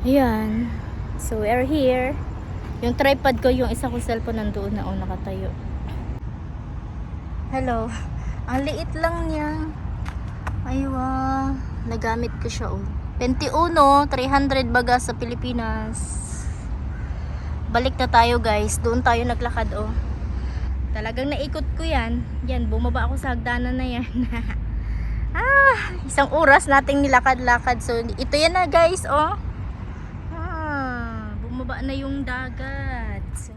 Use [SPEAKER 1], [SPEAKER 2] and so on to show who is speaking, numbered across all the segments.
[SPEAKER 1] Ayan. So, we're here. Yung tripod ko, yung isa ko cellphone nandoon na nakatayo. Hello. Ang liit lang niya. Aywa. Nagamit ko siya, oh. 21, 300 baga sa Pilipinas. Balik na tayo, guys. Doon tayo naglakad, oh. Talagang naikot ko yan. Yan, bumaba ako sa hagdanan na yan. Isang oras nating nilakad-lakad. So, ito yan na, guys, oh. Bumaba na yung dagat. So,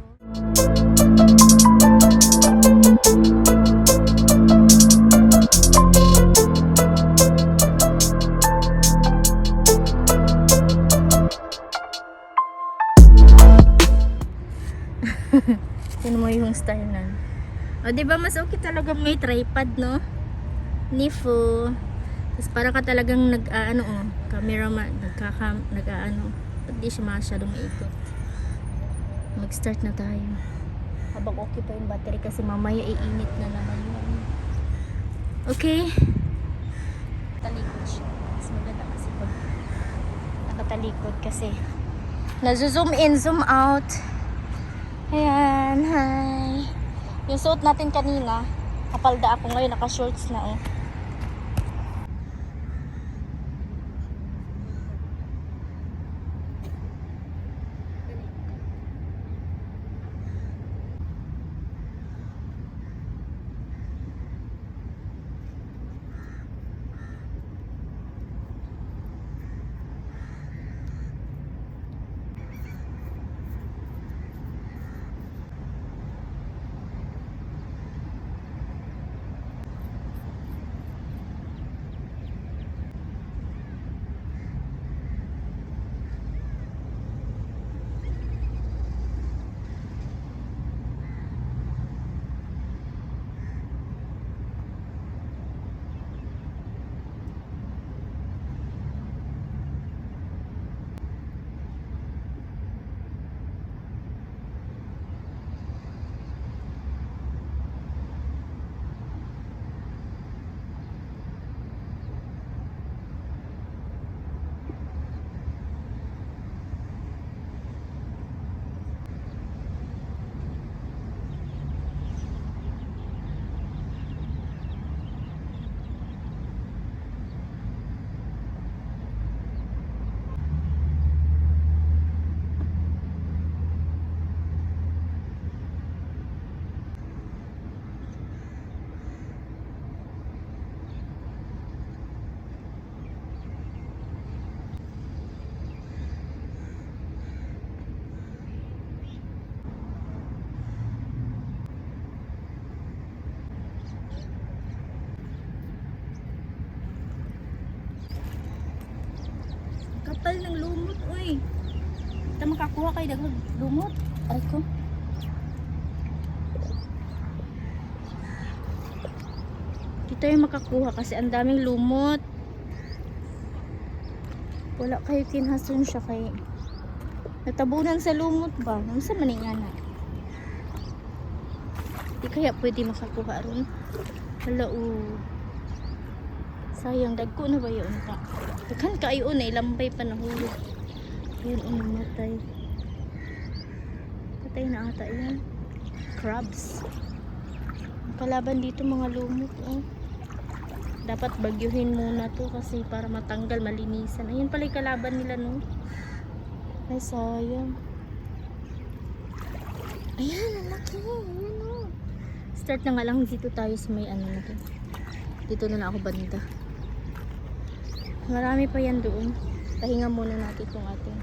[SPEAKER 1] yun mo yung style na. O, diba mas okay talaga may tripod, no? Nifu. Tapos para ka talagang cameraman, ba't di siya masyadong ikot. Mag-start na tayo. Habang okay pa yung battery kasi mamaya iinit na naman yun. Okay. Talikod siya. Mas maganda kasi pag nakatalikod kasi nazo-zoom in, zoom out. Ayan, hi. Yung suot natin kanina, kapalda ako ngayon, naka-shorts na, oh. Kapal ng lumot, uy. Kita makakuha kayo dagang lumot. Ay ko. Kita yung makakuha kasi ang daming lumot. Wala kayo kinhason siya kay natabunan sa lumot ba? Ano sa maningana? Di kaya pwede makakuha ron. Hala, sayang, dagko na ba yun pa? Daghan kayo na, ilambay pa nahulog. Yan, namatay. Patay na ata yan. Crabs. Ang kalaban dito mga lumot, oh. Dapat bagyuhin muna to kasi para matanggal, malinisan. Ayun pala yung kalaban nila, no? Ay, sayang. Ayan, ang laki. Ayan, oh. Start na nga lang dito tayo sa may ano na to. Dito na lang ako banda. Marami pa yan doon. Pahinga muna natin itong ating.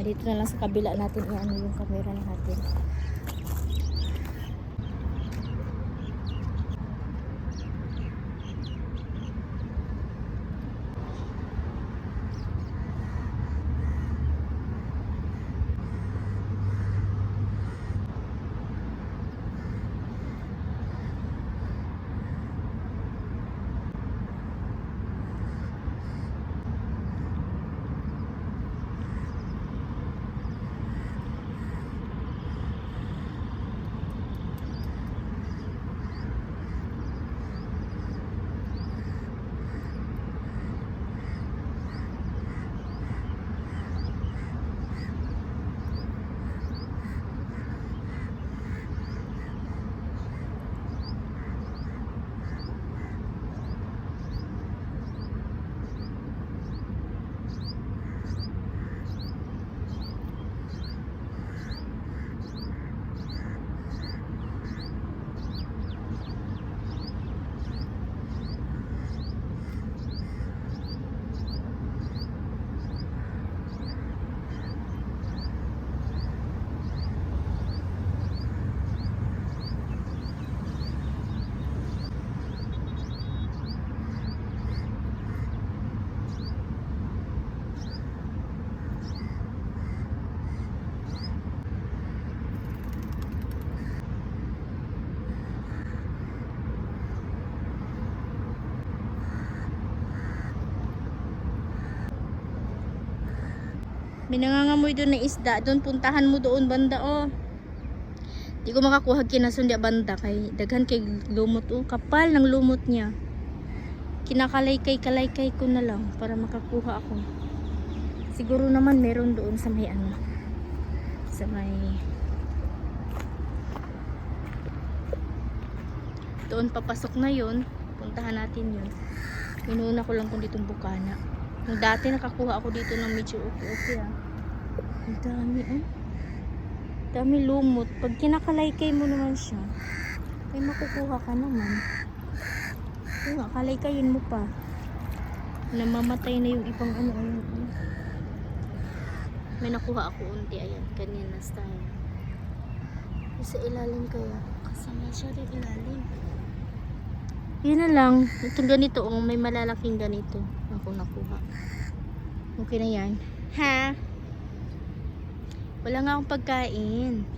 [SPEAKER 1] Dito na lang sa kabila natin i-ano yung camera natin. May nangangamoy doon na isda. Doon, puntahan mo doon banda, oh. Di ko makakuha kinasundi banda. Kay, daghan kay lumot, oh. Kapal ng lumot niya. Kinakalaykay-kalaykay ko na lang para makakuha ako. Siguro naman meron doon sa may ano. Sa may... Doon papasok na yun. Puntahan natin yun. Inuuna ko lang kung ditong bukana. Yung dati nakakuha ako dito ng medyo okay ah. Ang dami eh. Dami lumot. Pag kinakalaykay mo naman siya, ay makukuha ka naman. Kung nga, kalaykayin mo pa. Namamatay na yung ibang ano. May nakuha ako unti. Ayan, ganyan na style. Sa ilalim kaya. Kasama siya rin ilalim. Yun na lang. Itong ganito, oh, may malalaking ganito. Ako nakuha. Okay na yan. Ha? Wala nga akong pagkain.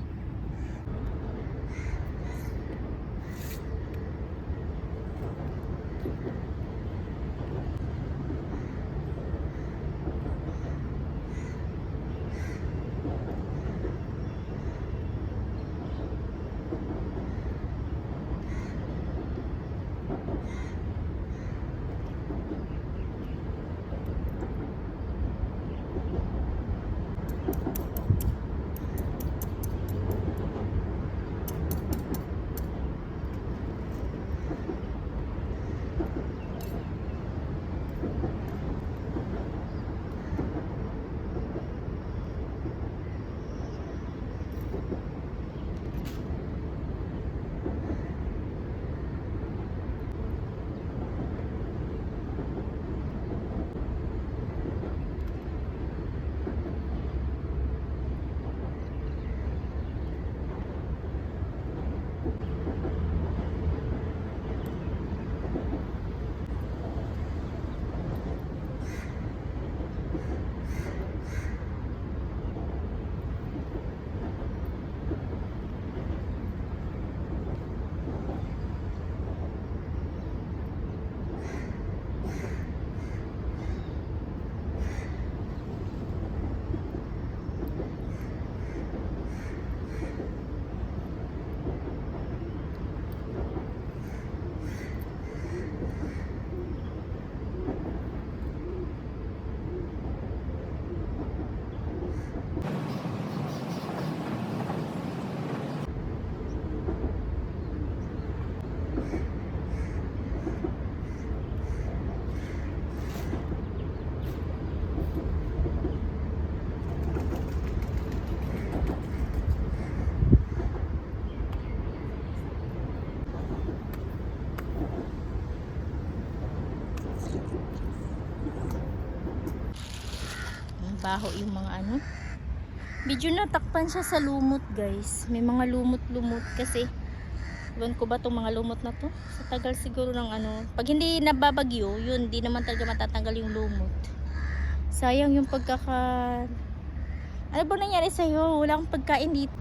[SPEAKER 1] Baho yung mga ano. Medyo natakpan siya sa lumot guys. May mga lumot-lumot kasi iwan ko ba itong mga lumot na to? Sa tagal siguro ng ano. Pag hindi nababagyo, yun, di naman talaga matatanggal yung lumot. Sayang yung pagkaka... Ano ba nangyari sa'yo? Wala akong pagkain dito.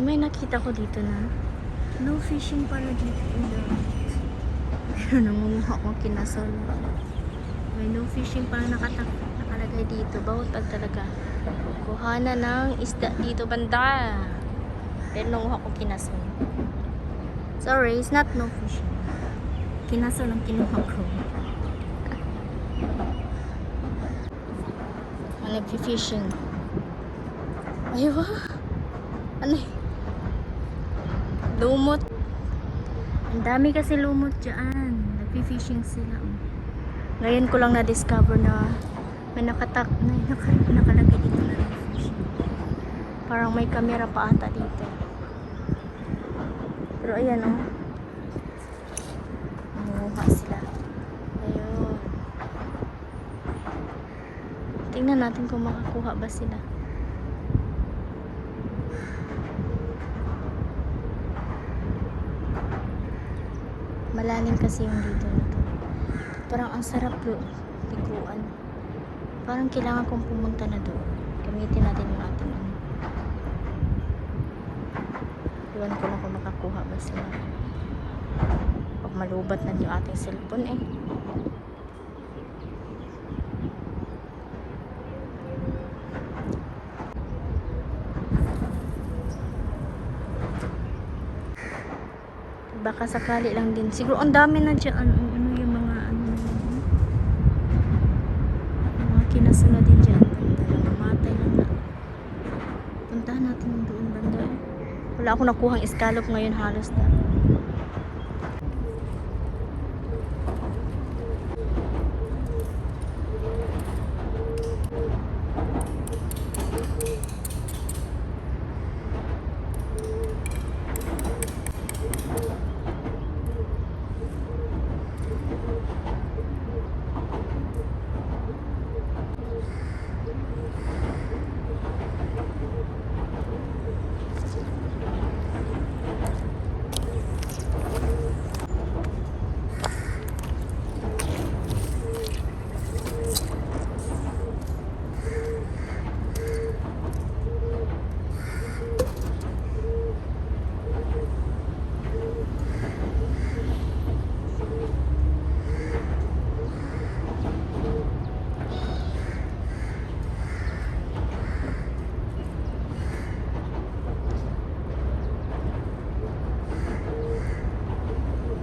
[SPEAKER 1] May nakita ko dito na no fishing pala dito in the pero nangunguha ko kinasol. May no fishing pala nakalagay dito. Bawat pag talaga kuhana ng isda dito banda. Pero nangunguha ko kinasol. Sorry, it's not no fishing. Kinasol ang kinuha ko. Nag-fishing. Aywa. Ano eh? Lumot. Ang dami kasi lumot dyan. Nag-fishing sila. Ngayon ko lang na-discover na may nakalagay dito na fishing. Parang may camera pa ata dito. Pero ayan oh. Nanguha sila. Ayun. Tingnan natin kung makakuha ba sila. Malalim kasi yung dito nito. Parang ang sarap liguan. Parang kailangan kong pumunta na doon. Gamitin natin yung ating ano. Iwan ko lang kung makakuha ba sila. Pag malubat na yung ating cellphone eh. Baka sakali lang din. Siguro ang dami na dyan. Ano yung mga mga kinasunod din dyan. Banda. Namatay lang na. Puntahan natin doon banda. Wala akong nakuhang escallop ngayon halos na.